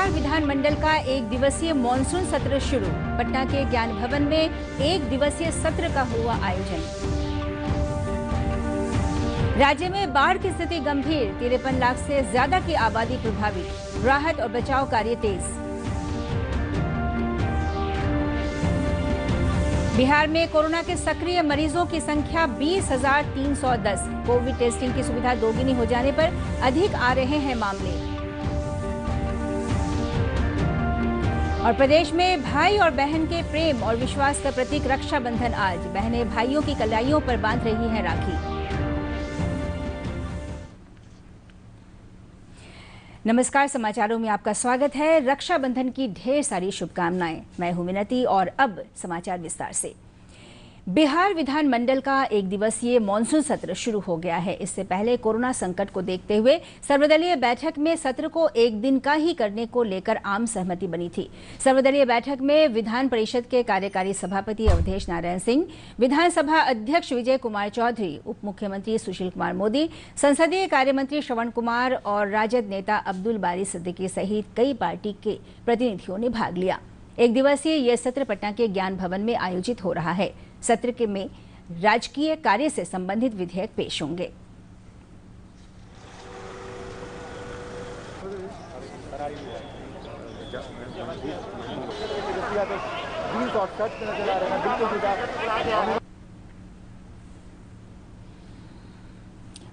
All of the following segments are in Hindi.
बिहार विधानमंडल का एक दिवसीय मॉनसून सत्र शुरू। पटना के ज्ञान भवन में एक दिवसीय सत्र का हुआ आयोजन। राज्य में बाढ़ की स्थिति गंभीर, 53 लाख से ज्यादा की आबादी प्रभावित, राहत और बचाव कार्य तेज। बिहार में कोरोना के सक्रिय मरीजों की संख्या 20,310। कोविड टेस्टिंग की सुविधा दोगुनी हो जाने पर अधिक आ रहे हैं मामले। और प्रदेश में भाई और बहन के प्रेम और विश्वास का प्रतीक रक्षाबंधन आज। बहनें भाइयों की कलाइयों पर बांध रही हैं राखी। नमस्कार, समाचारों में आपका स्वागत है। रक्षाबंधन की ढेर सारी शुभकामनाएं। मैं हूं मिनती और अब समाचार विस्तार से। बिहार विधानमंडल का एक दिवसीय मॉनसून सत्र शुरू हो गया है। इससे पहले कोरोना संकट को देखते हुए सर्वदलीय बैठक में सत्र को एक दिन का ही करने को लेकर आम सहमति बनी थी। सर्वदलीय बैठक में विधान परिषद के कार्यकारी सभापति अवधेश नारायण सिंह, विधानसभा अध्यक्ष विजय कुमार चौधरी, उप मुख्यमंत्री सुशील कुमार मोदी, संसदीय कार्य मंत्री श्रवण कुमार और राजद नेता अब्दुल बारी सिद्दीकी सहित कई पार्टी के प्रतिनिधियों ने भाग लिया। एक दिवसीय यह सत्र पटना के ज्ञान भवन में आयोजित हो रहा है। सत्र के में राजकीय कार्य से संबंधित विधेयक पेश होंगे।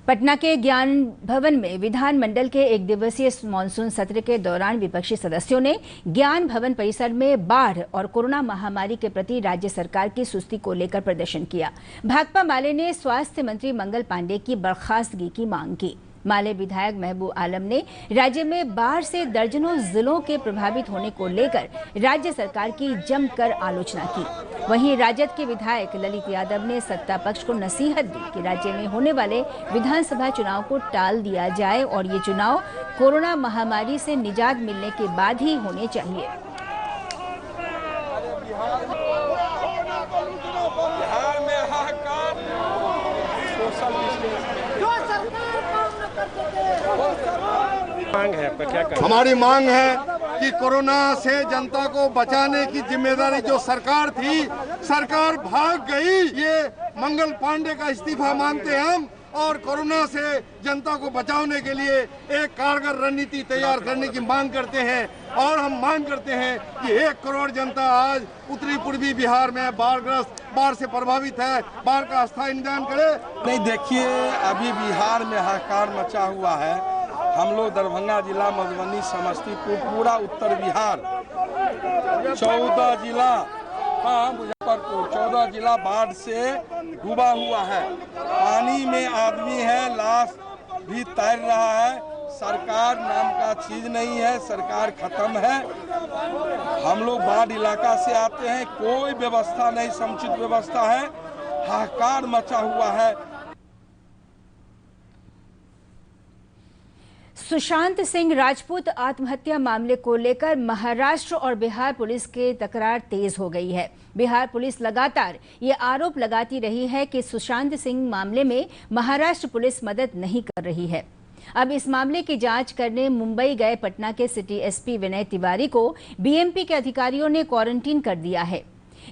पटना के ज्ञान भवन में विधानमंडल के एक दिवसीय मानसून सत्र के दौरान विपक्षी सदस्यों ने ज्ञान भवन परिसर में बाढ़ और कोरोना महामारी के प्रति राज्य सरकार की सुस्ती को लेकर प्रदर्शन किया। भाकपा माले ने स्वास्थ्य मंत्री मंगल पांडे की बर्खास्तगी की मांग की। माले विधायक महबूब आलम ने राज्य में बाढ़ से दर्जनों जिलों के प्रभावित होने को लेकर राज्य सरकार की जमकर आलोचना की। वहीं राजद के विधायक ललित यादव ने सत्ता पक्ष को नसीहत दी कि राज्य में होने वाले विधानसभा चुनाव को टाल दिया जाए और ये चुनाव कोरोना महामारी से निजात मिलने के बाद ही होने चाहिए। बिहार में मांग है, पर क्या करें? हमारी मांग है कि कोरोना से जनता को बचाने की जिम्मेदारी जो सरकार थी, सरकार भाग गई। ये मंगल पांडे का इस्तीफा मांगते हैं हम और कोरोना से जनता को बचाने के लिए एक कारगर रणनीति तैयार करने की मांग करते हैं। और हम मांग करते हैं कि 1 करोड़ जनता आज उत्तरी पूर्वी बिहार में बाढ़ से प्रभावित है, बाढ़ का अस्थायी निदान करे। नहीं, देखिए अभी बिहार में हाहाकार मचा हुआ है। हम लोग दरभंगा जिला, मधुबनी, समस्तीपुर, पूरा उत्तर बिहार, 14 जिला, हाँ मुजफ्फरपुर, 14 जिला बाढ़ से डूबा हुआ है। पानी में आदमी है, लाश भी तैर रहा है। सरकार नाम का चीज नहीं है, सरकार खत्म है। हम लोग बाढ़ इलाका से आते हैं, कोई व्यवस्था नहीं, समुचित व्यवस्था है, हाहाकार मचा हुआ है। सुशांत सिंह राजपूत आत्महत्या मामले को लेकर महाराष्ट्र और बिहार पुलिस की तकरार तेज हो गई है। बिहार पुलिस लगातार ये आरोप लगाती रही है कि सुशांत सिंह मामले में महाराष्ट्र पुलिस मदद नहीं कर रही है। अब इस मामले की जांच करने मुंबई गए पटना के सिटी एसपी विनय तिवारी को बीएमपी के अधिकारियों ने क्वारंटीन कर दिया है।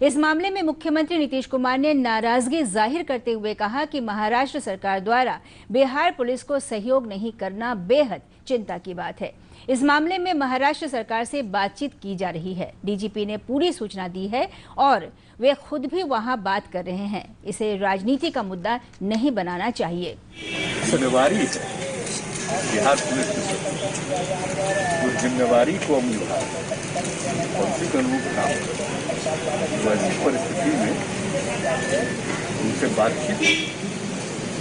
इस मामले में मुख्यमंत्री नीतीश कुमार ने नाराजगी जाहिर करते हुए कहा कि महाराष्ट्र सरकार द्वारा बिहार पुलिस को सहयोग नहीं करना बेहद चिंता की बात है। इस मामले में महाराष्ट्र सरकार से बातचीत की जा रही है। डीजीपी ने पूरी सूचना दी है और वे खुद भी वहां बात कर रहे हैं। इसे राजनीति का मुद्दा नहीं बनाना चाहिए। बिहार पुलिस की जिम्मेवारी को हम निभा उसी के अनुरूप काम। तो ऐसी परिस्थिति में उनसे बातचीत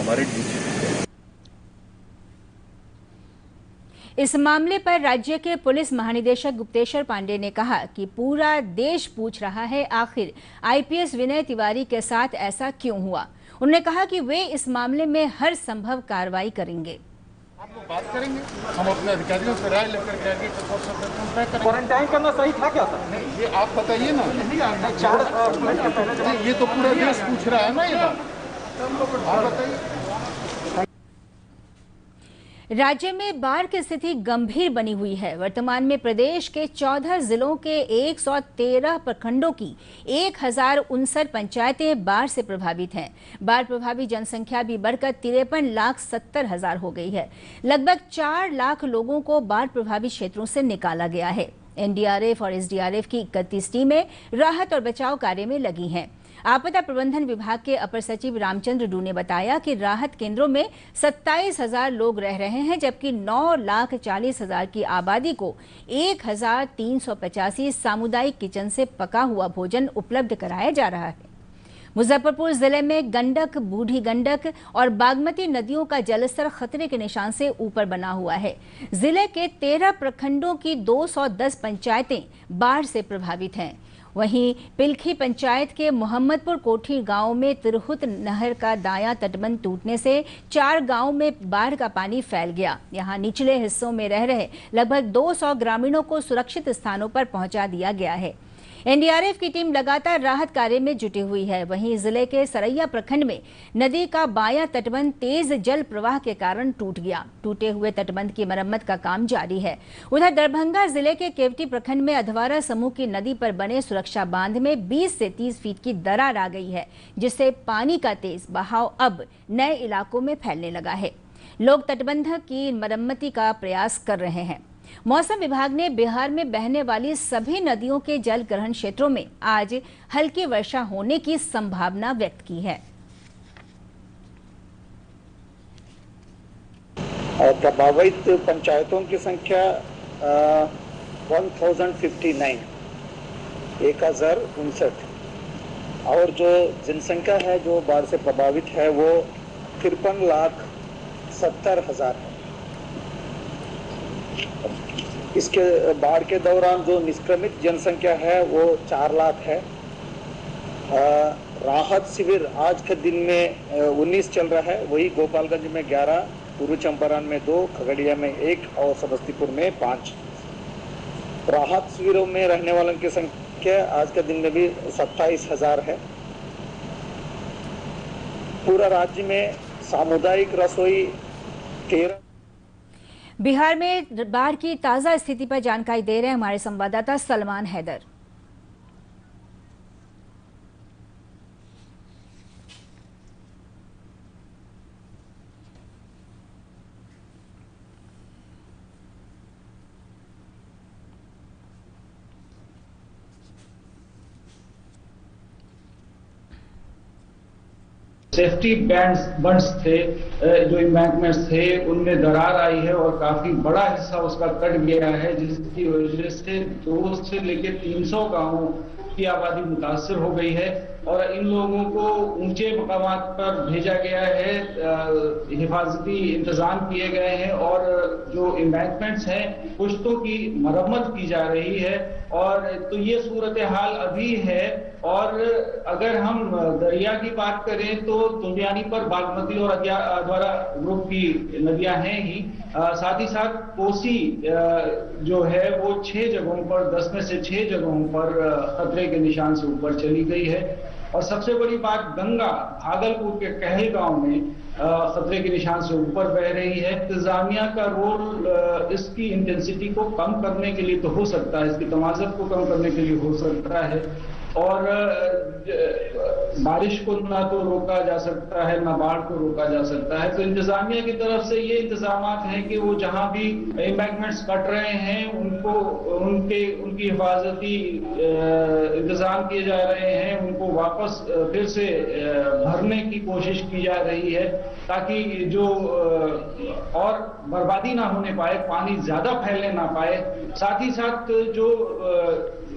हमारे डीजीपी। इस मामले पर राज्य के पुलिस महानिदेशक गुप्तेश्वर पांडे ने कहा कि पूरा देश पूछ रहा है आखिर आईपीएस विनय तिवारी के साथ ऐसा क्यों हुआ। उन्होंने कहा कि वे इस मामले में हर संभव कार्रवाई करेंगे। आप लोग बात करेंगे, हम अपने अधिकारियों से राय लेकर के आगे क्वारंटाइन करना सही था क्या सर? नहीं, ये आप बताइए ना। ये तो पूरा देश पूछ रहा है ना ये बात, आप बताइए। राज्य में बाढ़ की स्थिति गंभीर बनी हुई है। वर्तमान में प्रदेश के 14 जिलों के 113 प्रखंडों की 1059 पंचायतें बाढ़ से प्रभावित हैं। बाढ़ प्रभावित जनसंख्या भी बढ़कर 53,70,000 हो गई है। लगभग 4 लाख लोगों को बाढ़ प्रभावित क्षेत्रों से निकाला गया है। एनडीआरएफ और एसडीआरएफ की 31 टीमें राहत और बचाव कार्य में लगी हैं। आपदा प्रबंधन विभाग के अपर सचिव रामचंद्र डू ने बताया कि राहत केंद्रों में 27,000 लोग रह रहे हैं, जबकि 9,40,000 की आबादी को 1,385 सामुदायिक किचन से पका हुआ भोजन उपलब्ध कराया जा रहा है। मुजफ्फरपुर जिले में गंडक, बूढ़ी गंडक और बागमती नदियों का जलस्तर खतरे के निशान से ऊपर बना हुआ है। जिले के 13 प्रखंडों की 210 पंचायतें बाढ़ से प्रभावित हैं। वहीं पिलखी पंचायत के मोहम्मदपुर कोठी गांव में तिरहुत नहर का दायां तटबंध टूटने से 4 गांव में बाढ़ का पानी फैल गया। यहां निचले हिस्सों में रह रहे लगभग 200 ग्रामीणों को सुरक्षित स्थानों पर पहुंचा दिया गया है। एनडीआरएफ की टीम लगातार राहत कार्य में जुटी हुई है। वहीं जिले के सरैया प्रखंड में नदी का बायां तटबंध तेज जल प्रवाह के कारण टूट गया। टूटे हुए तटबंध की मरम्मत का काम जारी है। उधर दरभंगा जिले के केवटी प्रखंड में अधवारा समूह की नदी पर बने सुरक्षा बांध में 20 से 30 फीट की दरार आ गई है, जिससे पानी का तेज बहाव अब नए इलाकों में फैलने लगा है। लोग तटबंध की मरम्मति का प्रयास कर रहे हैं। मौसम विभाग ने बिहार में बहने वाली सभी नदियों के जल ग्रहण क्षेत्रों में आज हल्की वर्षा होने की संभावना व्यक्त की है। प्रभावित पंचायतों की संख्या 1059 और जो जनसंख्या है जो बाढ़ से प्रभावित है वो 53,70,000 है। इसके बाढ़ के दौरान जो निष्क्रमित जनसंख्या है वो 4 लाख है। राहत शिविर आज के दिन में 19 चल रहा है, वही गोपालगंज में 11, पूर्वी चंपारण में 2, खगड़िया में 1 और समस्तीपुर में 5। राहत शिविरों में रहने वालों की संख्या आज के दिन में भी 27,000 है। पूरा राज्य में सामुदायिक रसोई 13। बिहार में बाढ़ की ताजा स्थिति पर जानकारी दे रहे हैं हमारे संवाददाता सलमान हैदर। सेफ्टी बंड्स थे, जो एम्बैंकमेंट्स थे उनमें दरार आई है और काफी बड़ा हिस्सा उसका कट गया है, जिसकी वजह से 200 से लेकर 300 गांवों की आबादी मुतासर हो गई है और इन लोगों को ऊंचे मकामात पर भेजा गया है। हिफाजती इंतजाम किए गए हैं और जो एम्बैंकमेंट्स हैं पुश्तों की मरम्मत की जा रही है। और तो ये सूरत हाल अभी है। और अगर हम दरिया की बात करें तो तुंडियानी पर बागमती और अधवारा ग्रुप की नदियां हैं ही, साथ ही साथ कोसी जो है वो 6 जगहों पर 10 में से 6 जगहों पर खतरे के निशान से ऊपर चली गई है। और सबसे बड़ी बात, गंगा भागलपुर के कहलगांव में खतरे के निशान से ऊपर बह रही है। इंतजामिया का रोल इसकी इंटेंसिटी को कम करने के लिए तो हो सकता है, इसकी तमाज़त को कम करने के लिए हो सकता है। और बारिश को ना तो रोका जा सकता है ना बाढ़ को रोका जा सकता है। तो इंतजामिया की तरफ से ये इंतजामात हैं कि वो जहां भी एम्बैंकमेंट्स कट रहे हैं उनको उनकी हिफाजती इंतजाम किए जा रहे हैं, उनको वापस फिर से भरने की कोशिश की जा रही है ताकि जो और बर्बादी ना होने पाए, पानी ज्यादा फैलने ना पाए। साथ ही साथ जो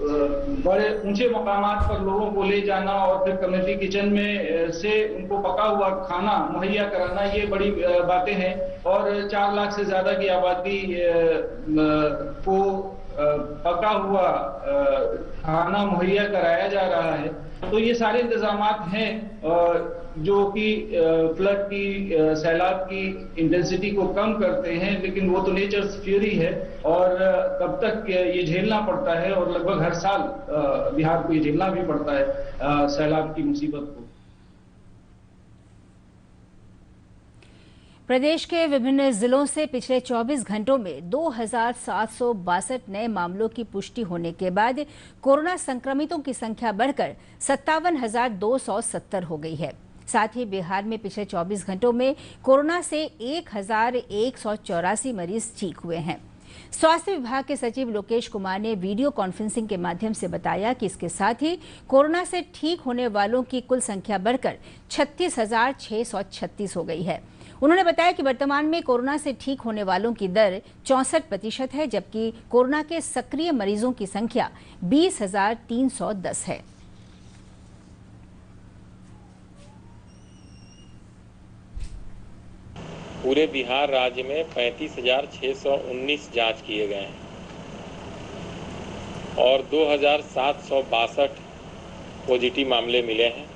बड़े ऊंचे मकामात पर लोगों को ले जाना और फिर कम्युनिटी किचन में से उनको पका हुआ खाना मुहैया कराना, ये बड़ी बातें हैं। और 4 लाख से ज्यादा की आबादी को पका हुआ खाना मुहैया कराया जा रहा है। तो ये सारे इंतजामात हैं जो कि फ्लड की, सैलाब की इंटेंसिटी को कम करते हैं, लेकिन वो तो नेचर्स फ्यूरी है और कब तक ये झेलना पड़ता है। और लगभग हर साल बिहार को ये झेलना भी पड़ता है सैलाब की मुसीबत को। प्रदेश के विभिन्न जिलों से पिछले 24 घंटों में 2762 नए मामलों की पुष्टि होने के बाद कोरोना संक्रमितों की संख्या बढ़कर 57,270 हो गई है। साथ ही बिहार में पिछले 24 घंटों में कोरोना से 1,184 मरीज ठीक हुए हैं। स्वास्थ्य विभाग के सचिव लोकेश कुमार ने वीडियो कॉन्फ्रेंसिंग के माध्यम से बताया कि इसके साथ ही कोरोना से ठीक होने वालों की कुल संख्या बढ़कर 36,636 हो गई है। उन्होंने बताया कि वर्तमान में कोरोना से ठीक होने वालों की दर 64% है, जबकि कोरोना के सक्रिय मरीजों की संख्या 20,310 है। पूरे बिहार राज्य में 35,619 जांच किए गए हैं और 2,762 पॉजिटिव मामले मिले हैं।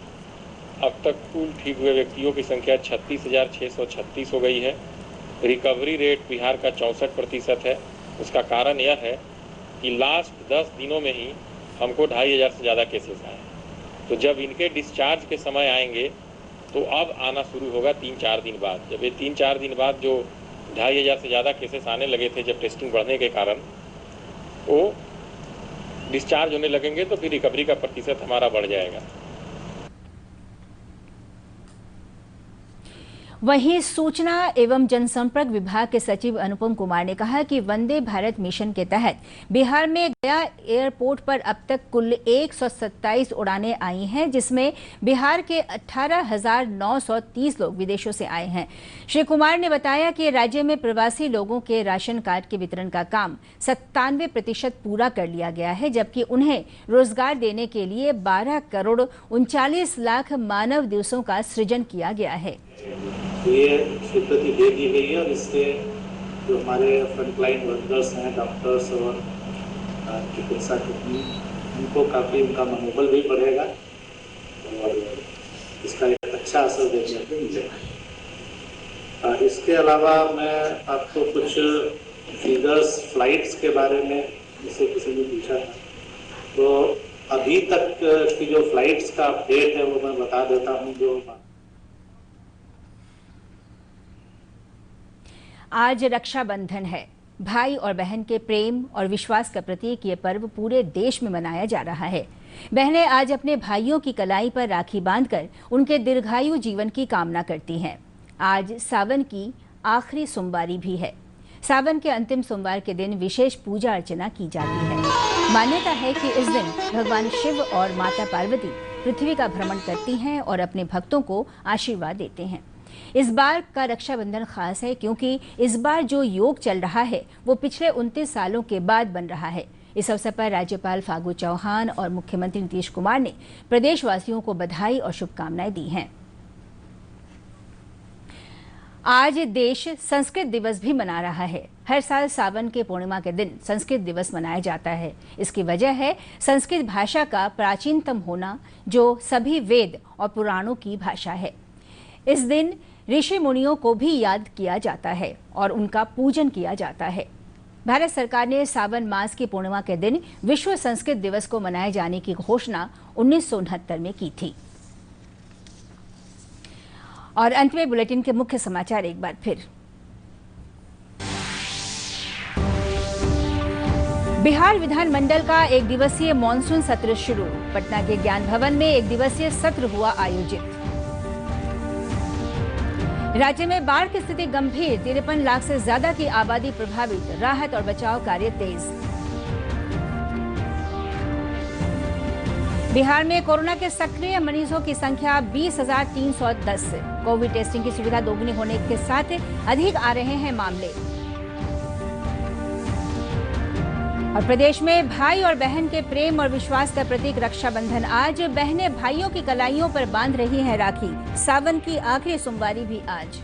अब तक कुल ठीक हुए व्यक्तियों की संख्या 36,636 हो गई है। रिकवरी रेट बिहार का 64% है। उसका कारण यह है कि लास्ट 10 दिनों में ही हमको 2,500 से ज़्यादा केसेस आए। तो जब इनके डिस्चार्ज के समय आएंगे तो अब आना शुरू होगा 3-4 दिन बाद। जब ये 3-4 दिन बाद जो 2,500 से ज़्यादा केसेस आने लगे थे, जब टेस्टिंग बढ़ने के कारण वो डिस्चार्ज होने लगेंगे तो फिर रिकवरी का प्रतिशत हमारा बढ़ जाएगा। वहीं सूचना एवं जनसंपर्क विभाग के सचिव अनुपम कुमार ने कहा कि वंदे भारत मिशन के तहत बिहार में गया एयरपोर्ट पर अब तक कुल 127 उड़ानें आई हैं, जिसमें बिहार के 18,930 लोग विदेशों से आए हैं। श्री कुमार ने बताया कि राज्य में प्रवासी लोगों के राशन कार्ड के वितरण का काम 97% पूरा कर लिया गया है, जबकि उन्हें रोजगार देने के लिए 12 करोड़ 39 लाख मानव दिवसों का सृजन किया गया है। ये स्वीकृति दे दी गई है और इससे जो हमारे फ्रंटलाइन वर्कर्स हैं, डॉक्टर्स और चिकित्सा कर्मी, उनको काफ़ी उनका मनोबल भी बढ़ेगा और इसका एक अच्छा असर देखने को मिलेगा। इसके अलावा मैं आपको कुछ फिगर्स फ्लाइट्स के बारे में, जिससे किसी ने पूछा था, तो अभी तक की जो फ्लाइट्स का अपडेट है वो मैं बता देता हूँ। जो आज रक्षाबंधन है। भाई और बहन के प्रेम और विश्वास का प्रतीक ये पर्व पूरे देश में मनाया जा रहा है। बहनें आज अपने भाइयों की कलाई पर राखी बांधकर उनके दीर्घायु जीवन की कामना करती हैं। आज सावन की आखिरी सोमवारी भी है। सावन के अंतिम सोमवार के दिन विशेष पूजा अर्चना की जाती है। मान्यता है कि इस दिन भगवान शिव और माता पार्वती पृथ्वी का भ्रमण करती हैं और अपने भक्तों को आशीर्वाद देते हैं। इस बार का रक्षाबंधन खास है क्योंकि इस बार जो योग चल रहा है वो पिछले 29 सालों के बाद बन रहा है। इस अवसर पर राज्यपाल फागू चौहान और मुख्यमंत्री नीतीश कुमार ने प्रदेशवासियों को बधाई और शुभकामनाएं दी हैं। आज देश संस्कृत दिवस भी मना रहा है। हर साल सावन के पूर्णिमा के दिन संस्कृत दिवस मनाया जाता है। इसकी वजह है संस्कृत भाषा का प्राचीनतम होना, जो सभी वेद और पुराणों की भाषा है। इस दिन ऋषि मुनियों को भी याद किया जाता है और उनका पूजन किया जाता है। भारत सरकार ने सावन मास की पूर्णिमा के दिन विश्व संस्कृत दिवस को मनाए जाने की घोषणा 1969 में की थी। और अंत में बुलेटिन के मुख्य समाचार एक बार फिर। बिहार विधानमंडल का 1 दिवसीय मॉनसून सत्र शुरू। पटना के ज्ञान भवन में 1 दिवसीय सत्र हुआ आयोजित। राज्य में बाढ़ की स्थिति गंभीर, 53 लाख से ज्यादा की आबादी प्रभावित, राहत और बचाव कार्य तेज। बिहार में कोरोना के सक्रिय मरीजों की संख्या 20,310। कोविड टेस्टिंग की सुविधा दोगुनी होने के साथ अधिक आ रहे हैं मामले। और प्रदेश में भाई और बहन के प्रेम और विश्वास का प्रतीक रक्षाबंधन। आज बहनें भाइयों की कलाइयों पर बांध रही हैं राखी। सावन की आखिरी सोमवारी भी आज।